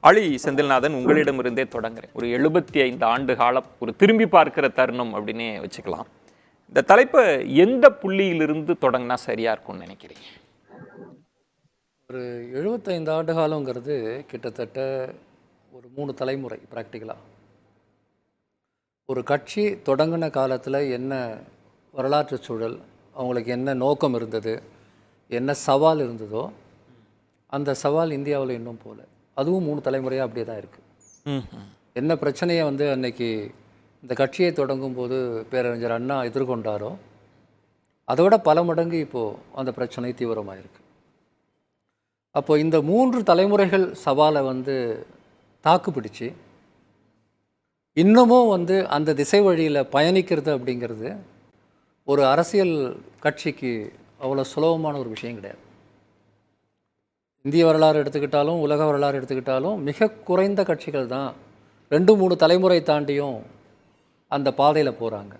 அழி செந்தில்நாதன், உங்களிடமிருந்தே தொடங்குறேன். ஒரு 75 ஆண்டு காலம் ஒரு திரும்பி பார்க்கிற தருணம் அப்படின்னே வச்சுக்கலாம். இந்த தலைப்பை எந்த புள்ளியிலிருந்து தொடங்கினா சரியா இருக்கும்னு நினைக்கிறீங்க? ஒரு 75 ஆண்டு காலங்கிறது கிட்டத்தட்ட ஒரு 3 தலைமுறை. ப்ராக்டிக்கலாக ஒரு கட்சி தொடங்கின காலத்தில் என்ன வரலாற்று சூழல், அவங்களுக்கு என்ன நோக்கம் இருந்தது, என்ன சவால் இருந்ததோ அந்த சவால் இந்தியாவில் இன்னும் போல, அதுவும் 3 தலைமுறையாக அப்படியே தான் இருக்குது. என்ன பிரச்சனையை அன்னைக்கு இந்த கட்சியை தொடங்கும் போது பேரறிஞர் அண்ணா எதிர்கொண்டாரோ அதோட பல மடங்கு இப்போது அந்த பிரச்சனை தீவிரமாக இருக்குது. அப்போ இந்த 3 தலைமுறைகள் சவாலை தாக்கு பிடிச்சி இன்னமும் அந்த திசை வழியில் பயணிக்கிறது அப்படிங்கிறது ஒரு அரசியல் கட்சிக்கு அவ்வளோ சுலபமான ஒரு விஷயம் கிடையாது. இந்திய வரலாறு எடுத்துக்கிட்டாலும் உலக வரலாறு எடுத்துக்கிட்டாலும் மிக குறைந்த கட்சிகள் தான் 2-3 தலைமுறை தாண்டியும் அந்த பாதையில் போகிறாங்க.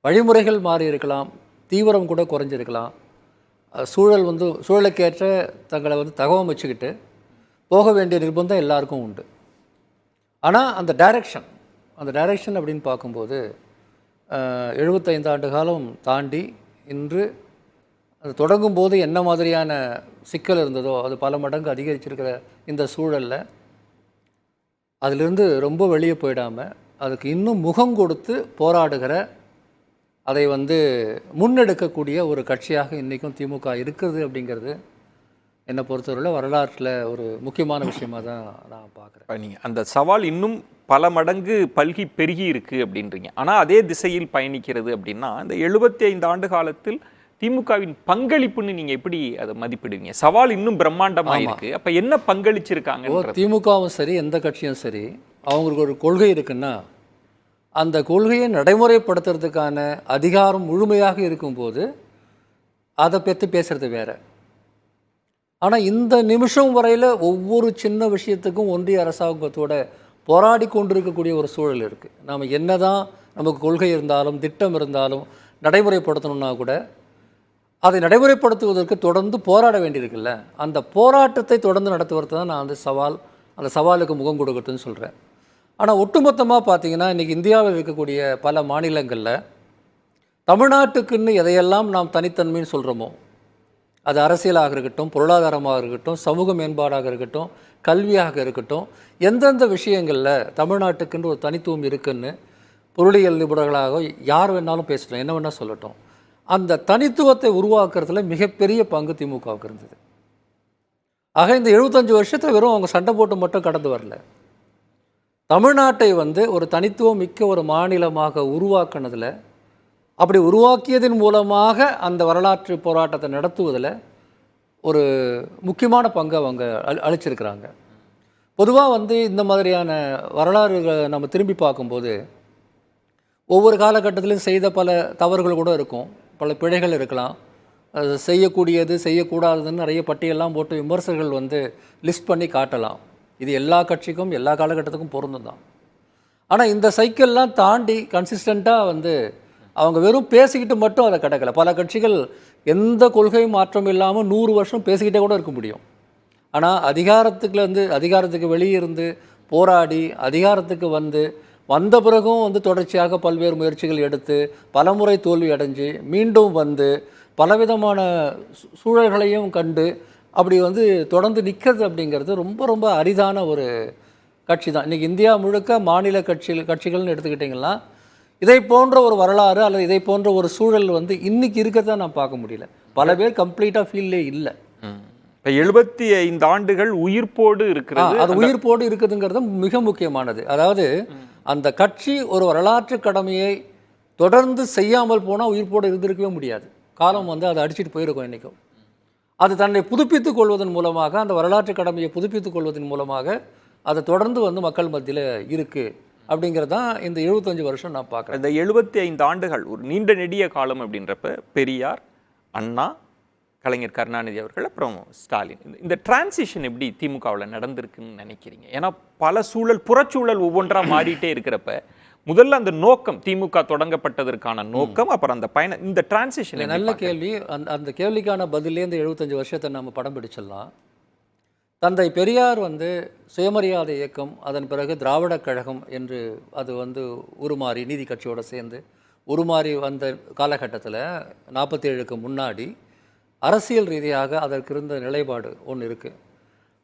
வழிமுறைகள் மாறி இருக்கலாம், தீவிரம் கூட குறைஞ்சிருக்கலாம், சூழல் சூழலுக்கேற்ற தங்களை தகவமைச்சுக்கிட்டு போக வேண்டிய நிர்பந்தம் எல்லாருக்கும் உண்டு. ஆனால் அந்த டைரக்ஷன் அப்படின்னு பார்க்கும்போது 75 ஆண்டு காலம் தாண்டி இன்று அது தொடங்கும் போது என்ன மாதிரியான சிக்கல் இருந்ததோ அது பல மடங்கு அதிகரிச்சிருக்கிற இந்த சூழலில் அதிலிருந்து ரொம்ப வெளியே போயிடாமல் அதுக்கு இன்னும் முகம் கொடுத்து போராடுகிற, அதை முன்னெடுக்கக்கூடிய ஒரு கட்சியாக இன்றைக்கும் திமுக இருக்குது அப்படிங்கிறது என்னை பொறுத்தவரையில் வரலாற்றில் ஒரு முக்கியமான விஷயமாக தான் நான் பார்க்குறேன். நீங்கள் அந்த சவால் இன்னும் பல மடங்கு பல்கி பெருகி இருக்குது அப்படின்றீங்க. ஆனால் அதே திசையில் பயணிக்கிறது அப்படின்னா இந்த 75 ஆண்டு காலத்தில் திமுகவின் பங்களிப்புன்னு நீங்கள் எப்படி அதை மதிப்பிடுவீங்க? சவால் இன்னும் பிரம்மாண்டமாக இருக்கு, அப்போ என்ன பங்களிச்சிருக்காங்க? திமுகவும் சரி எந்த கட்சியும் சரி, அவங்களுக்கு ஒரு கொள்கை இருக்குன்னா அந்த கொள்கையை நடைமுறைப்படுத்துறதுக்கான அதிகாரம் முழுமையாக இருக்கும்போது அதை பற்றி பேசுகிறது வேறு. ஆனால் இந்த நிமிஷம் வரையில் ஒவ்வொரு சின்ன விஷயத்துக்கும் ஒன்றிய அரசாங்கத்தோட போராடி கொண்டிருக்கக்கூடிய ஒரு சூழல் இருக்குது. நாம் என்ன தான் நமக்கு கொள்கை இருந்தாலும் திட்டம் இருந்தாலும் நடைமுறைப்படுத்தணுன்னா கூட அதை நடைமுறைப்படுத்துவதற்கு தொடர்ந்து போராட வேண்டியிருக்குல்ல. அந்த போராட்டத்தை தொடர்ந்து நடத்துவது தான் நான் அந்த சவாலுக்கு முகம் கொடுக்கட்டுன்னு சொல்கிறேன். ஆனால் ஒட்டுமொத்தமாக பார்த்தீங்கன்னா இன்றைக்கி இந்தியாவில் இருக்கக்கூடிய பல மாநிலங்களில் தமிழ்நாட்டுக்குன்னு எதையெல்லாம் நாம் தனித்தன்மைன்னு சொல்கிறோமோ, அது அரசியலாக இருக்கட்டும், பொருளாதாரமாக இருக்கட்டும், சமூக மேம்பாடாக இருக்கட்டும், கல்வியாக இருக்கட்டும், எந்தெந்த விஷயங்களில் தமிழ்நாட்டுக்குன்னு ஒரு தனித்துவம் இருக்குன்னு பொருளியல் நிபுணர்களாக யார் வேணாலும் பேசட்டும், என்ன வேணால் சொல்லட்டும், அந்த தனித்துவத்தை உருவாக்குறதுல மிகப்பெரிய பங்கு திமுகவுக்கு இருந்தது. ஆக இந்த 75 வருஷத்தில் வெறும் அவங்க சண்டை போட்டு மட்டும் கடந்து வரல, தமிழ்நாட்டை ஒரு தனித்துவம் மிக்க ஒரு மாநிலமாக உருவாக்குனதில், அப்படி உருவாக்கியதன் மூலமாக அந்த வரலாற்று போராட்டத்தை நடத்துவதில் ஒரு முக்கியமான பங்கு அவங்க அளிச்சிருக்கிறாங்க. பொதுவாக இந்த மாதிரியான வரலாறுகளை நம்ம திரும்பி பார்க்கும்போது ஒவ்வொரு காலகட்டத்திலும் செய்த பல தவறுகள் கூட இருக்கும், பல பிழைகள் இருக்கலாம், அது செய்யக்கூடியது செய்யக்கூடாதுன்னு நிறைய பட்டியெல்லாம் போட்டு விமர்சகர்கள் லிஸ்ட் பண்ணி காட்டலாம். இது எல்லா கட்சிக்கும் எல்லா காலகட்டத்துக்கும் பொருந்தும் தான். ஆனால் இந்த சைக்கிள்லாம் தாண்டி கன்சிஸ்டண்ட்டாக அவங்க வெறும் பேசிக்கிட்டு மட்டும் அதை கிடக்கலை. பல கட்சிகள் எந்த கொள்கையும் மாற்றம் இல்லாமல் 100 வருஷம் பேசிக்கிட்டே கூட இருக்க முடியும். ஆனால் அதிகாரத்துக்கு வெளியே இருந்து போராடி அதிகாரத்துக்கு வந்த பிறகும் தொடர்ச்சியாக பல்வேறு முயற்சிகள் எடுத்து பலமுறை தோல்வி அடைஞ்சு மீண்டும் பலவிதமான சூழல்களையும் கண்டு அப்படி தொடர்ந்து நிற்கிறது அப்படிங்கிறது ரொம்ப ரொம்ப அரிதான ஒரு கட்சி தான். இன்றைக்கி இந்தியா முழுக்க மாநில கட்சிகள்னு எடுத்துக்கிட்டிங்கன்னா இதை போன்ற ஒரு வரலாறு அல்லது இதை போன்ற ஒரு சூழல் இன்னைக்கு இருக்கிறத நான் பார்க்க முடியல. பல பேர் கம்ப்ளீட்டாக ஃபீல்லே இல்லை. 75 ஆண்டுகள் உயிர்ப்போடு இருக்கிறது, அது உயிர்ப்போடு இருக்குதுங்கிறது மிக முக்கியமானது. அதாவது அந்த கட்சி ஒரு வரலாற்று கடமையை தொடர்ந்து செய்யாமல் போனால் உயிர்ப்போடு இருந்திருக்கவே முடியாது. காலம் அதை அடிச்சுட்டு போயிருக்கும். என்றைக்கும் அது தன்னை புதுப்பித்துக் கொள்வதன் மூலமாக, அந்த வரலாற்று கடமையை புதுப்பித்துக் கொள்வதன் மூலமாக அதை தொடர்ந்து மக்கள் மத்தியில் இருக்குது அப்படிங்கிறது தான் இந்த 75 வருஷம் நான் பார்க்குறேன். இந்த 75 ஆண்டுகள் ஒரு நீண்ட நெடிய காலம் அப்படின்றப்ப பெரியார், அண்ணா, கலைஞர் கருணாநிதி அவர்கள், அப்புறம் ஸ்டாலின், இந்த டிரான்சிஷன் எப்படி திமுகவில் நடந்திருக்குன்னு நினைக்கிறீங்க? ஏன்னா பல புறச்சூழல் ஒவ்வொன்றாக மாறிட்டே இருக்கிறப்ப முதல்ல அந்த நோக்கம், திமுக தொடங்கப்பட்டதற்கான நோக்கம், அப்புறம் அந்த இந்த டிரான்சிஷன். நல்ல கேள்வி. அந்த கேள்விக்கான பதிலே இந்த 75 வருஷத்தை நம்ம படம் பிடிச்சிடலாம். தந்தை பெரியார் வந்து சுயமரியாதை இயக்கம், அதன் பிறகு திராவிடக் கழகம் என்று அது வந்து உருமாறி நீதி கட்சியோடு சேர்ந்து உருமாறி வந்த காலகட்டத்தில் 47க்கு முன்னாடி அரசியல் ரீதியாக அதற்கு இருந்த நிலைப்பாடு ஒன்று இருக்குது.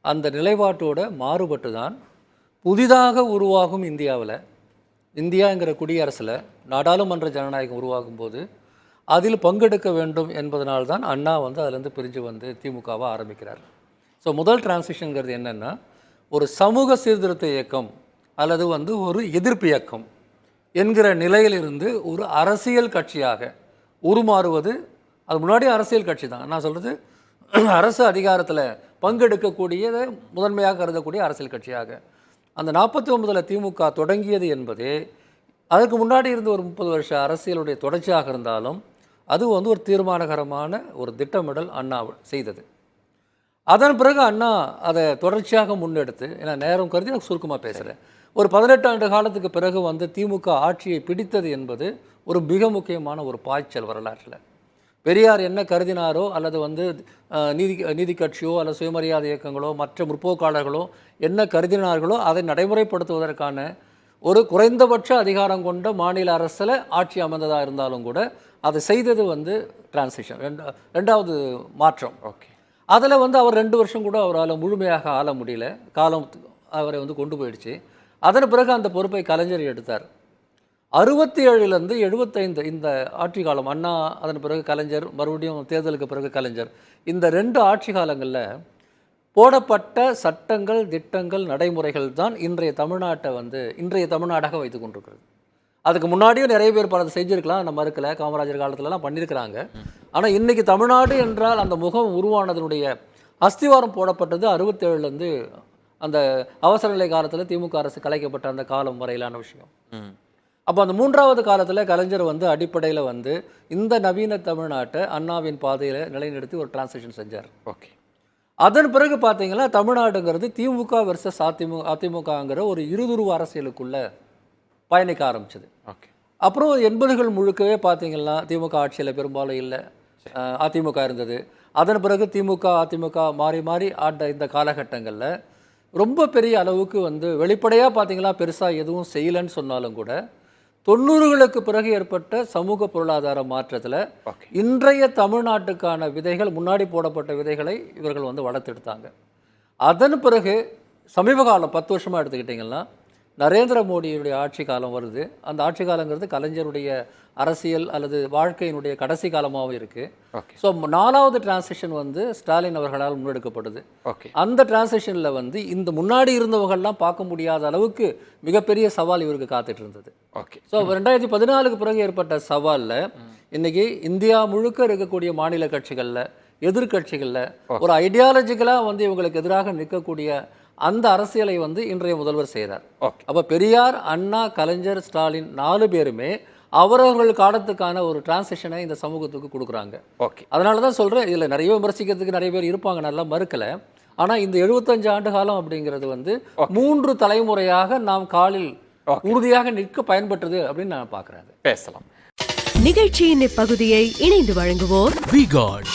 அந்த நிலைப்பாட்டோட மாறுபட்டு தான் புதிதாக உருவாகும் இந்தியாங்கிற குடியரசில் நாடாளுமன்ற ஜனநாயகம் உருவாகும் போது அதில் பங்கெடுக்க வேண்டும் என்பதனால்தான் அண்ணா வந்து அதிலேருந்து பிரிஞ்சு வந்து திமுகவை ஆரம்பிக்கிறார். ஸோ முதல் டிரான்சிஷனுங்கிறது என்னென்னா, ஒரு சமூக சீர்திருத்த இயக்கம் அல்லது வந்து ஒரு எதிர்ப்பு இயக்கம் என்கிற நிலையிலிருந்து ஒரு அரசியல் கட்சியாக உருமாறுவது. அது முன்னாடி அரசியல் கட்சி தான். நான் சொல்கிறது அரசு அதிகாரத்தில் பங்கெடுக்கக்கூடியதை முதன்மையாக கருதக்கூடிய அரசியல் கட்சியாக அந்த 49 திமுக தொடங்கியது என்பதே அதுக்கு முன்னாடி இருந்து ஒரு 30 வருஷ அரசியலுடைய தொடர்ச்சியாக இருந்தாலும் அது வந்து ஒரு தீர்மானகரமான ஒரு திட்டமிடல் அண்ணா செய்தது. அதன் பிறகு அண்ணா அதை தொடர்ச்சியாக முன்னெடுத்து, ஏன்னா நேரம் கருதி நான் சுருக்கமாக பேசுகிறேன், ஒரு 18 ஆண்டு காலத்துக்கு பிறகு வந்து திமுக ஆட்சியை பிடித்தது என்பது ஒரு மிக முக்கியமான ஒரு பாய்ச்சல் வரலாற்றில். பெரியார் என்ன கருதினாரோ அல்லது வந்து நீதி கட்சியோ அல்லது சுயமரியாதை இயக்கங்களோ மற்ற முற்போக்காளர்களோ என்ன கருதினார்களோ அதை நடைமுறைப்படுத்துவதற்கான ஒரு குறைந்தபட்ச அதிகாரம் கொண்ட மாநில அரசில் ஆட்சி அமைந்ததாக இருந்தாலும் கூட அதை செய்தது வந்து டிரான்சிஷன், ரெண்டாவது மாற்றம். ஓகே, அதில் வந்து அவர் 2 வருஷம் கூட அவரால் முழுமையாக ஆள முடியல, காலம் அவரை வந்து கொண்டு போயிடுச்சு. அதன் பிறகு அந்த பொறுப்பை கலைஞர் எடுத்தார். 67லேருந்து 75 இந்த ஆட்சி காலம், அண்ணா அதன் பிறகு கலைஞர், மறுபடியும் தேர்தலுக்கு பிறகு கலைஞர், இந்த 2 ஆட்சி காலங்களில் போடப்பட்ட சட்டங்கள், திட்டங்கள், நடைமுறைகள் தான் இன்றைய தமிழ்நாட்டை வந்து இன்றைய தமிழ்நாடாக வைத்து கொண்டிருக்கிறது. அதுக்கு முன்னாடியும் நிறைய பேர் பல செஞ்சுருக்கலாம், நம்ம மறுக்கலை, காமராஜர் காலத்துலலாம் பண்ணியிருக்கிறாங்க. ஆனால் இன்றைக்கி தமிழ்நாடு என்றால் அந்த முகம் உருவானதனுடைய அஸ்திவாரம் போடப்பட்டது 67லேருந்து அந்த அவசர நிலை காலத்தில் திமுக அரசு கலைக்கப்பட்ட அந்த காலம் வரையிலான விஷயம். அப்போ அந்த 3வது காலத்தில் கலைஞர் வந்து அடிப்படையில் வந்து இந்த நவீன தமிழ்நாட்டை அண்ணாவின் பாதையில் நிலைநிறுத்தி ஒரு டிரான்சிஷன் செஞ்சார். ஓகே, அதன் பிறகு பார்த்தீங்கன்னா தமிழ்நாடுங்கிறது திமுக வெர்சஸ் அதிமுகங்கிற ஒரு இருதுருவ அரசியலுக்குள்ளே பயணிக்க ஆரம்பிச்சது. ஓகே, அப்புறம் 80கள் முழுக்கவே பார்த்தீங்கன்னா திமுக ஆட்சியில் பெரும்பாலும் இல்லை, அதிமுக இருந்தது. அதன் பிறகு திமுக அதிமுக மாறி மாறி ஆண்ட இந்த காலகட்டங்களில் ரொம்ப பெரிய அளவுக்கு வந்து வெளிப்படையாக பார்த்தீங்கன்னா பெருசாக எதுவும் செய்யலைன்னு சொன்னாலும் கூட 90களுக்கு பிறகு ஏற்பட்ட சமூக பொருளாதார மாற்றத்தில் இன்றைய தமிழ்நாட்டுக்கான விதைகள், முன்னாடி போடப்பட்ட விதைகளை இவர்கள் வந்து வளர்த்தெடுத்தாங்க. அதன் பிறகு சமீப காலம் 10 வருஷமாக எடுத்துக்கிட்டிங்கன்னா நரேந்திர மோடியுடைய ஆட்சி காலம் வருது. அந்த ஆட்சி காலங்கிறது கலைஞருடைய அரசியல் அல்லது வாழ்க்கையினுடைய கடைசி காலமாகவும் இருக்குது. ஸோ 4வது டிரான்சிஷன் வந்து ஸ்டாலின் அவர்களால் முன்னெடுக்கப்படுது. அந்த டிரான்சிஷனில் வந்து இந்த முன்னாடி இருந்தவர்கள்லாம் பார்க்க முடியாத அளவுக்கு மிகப்பெரிய சவால் இவருக்கு காத்துட்டு இருந்தது. ஸோ 2014க்கு பிறகு ஏற்பட்ட சவாலில் இன்னைக்கு இந்தியா முழுக்க இருக்கக்கூடிய மாநில கட்சிகளில், எதிர்கட்சிகளில் ஒரு ஐடியாலஜிக்கலாக வந்து இவங்களுக்கு எதிராக நிற்கக்கூடிய அந்த அரசியலை வந்து இன்றைய முதல்வர் செய்தார். அப்போ பெரியார், அண்ணா, கலைஞர், ஸ்டாலின் 4 பேருமே அவரவர்கள் காலத்துக்கான ஒரு டிரான்சிஷனை இந்த சமூகத்துக்கு கொடுக்குறாங்க. அதனால தான் சொல்கிறேன், இதில் நிறைய விமர்சிக்கிறதுக்கு நிறைய பேர் இருப்பாங்க, நல்லா மறுக்கலை. ஆனால் இந்த 75 ஆண்டு காலம் அப்படிங்கிறது வந்து 3 தலைமுறையாக நாம் காலில் உறுதியாக நிற்க பயன்பட்டது அப்படின்னு நான் பார்க்குறேன். பேசலாம். நிகழ்ச்சியின் இப்பகுதியை இணைந்து வழங்குவோர் V-Guard